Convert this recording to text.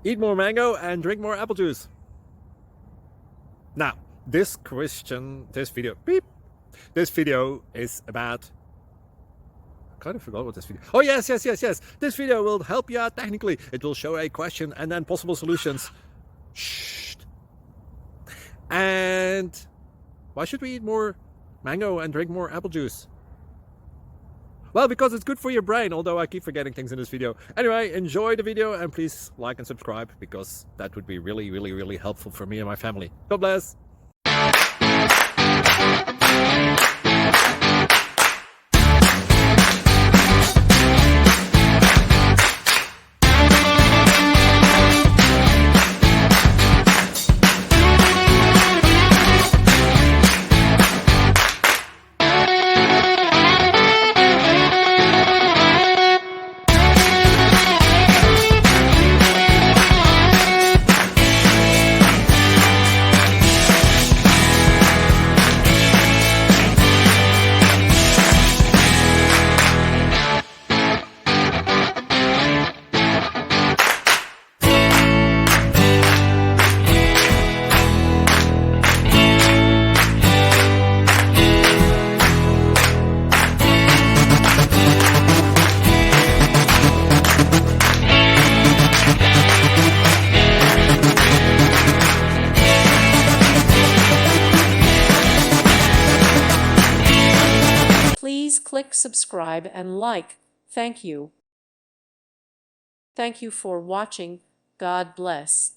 Eat more mango and drink more apple juice. Now, this video is about, I kind of forgot what this video. Oh, yes. This video will help you out technically. It will show a question and then possible solutions. Shh. And why should we eat more mango and drink more apple juice? Well, because it's good for your brain, although I keep forgetting things in this video. Anyway, enjoy the video and please like and subscribe, because that would be really helpful for me and my family. God bless. Please click subscribe and like. Thank you. Thank you for watching. God bless.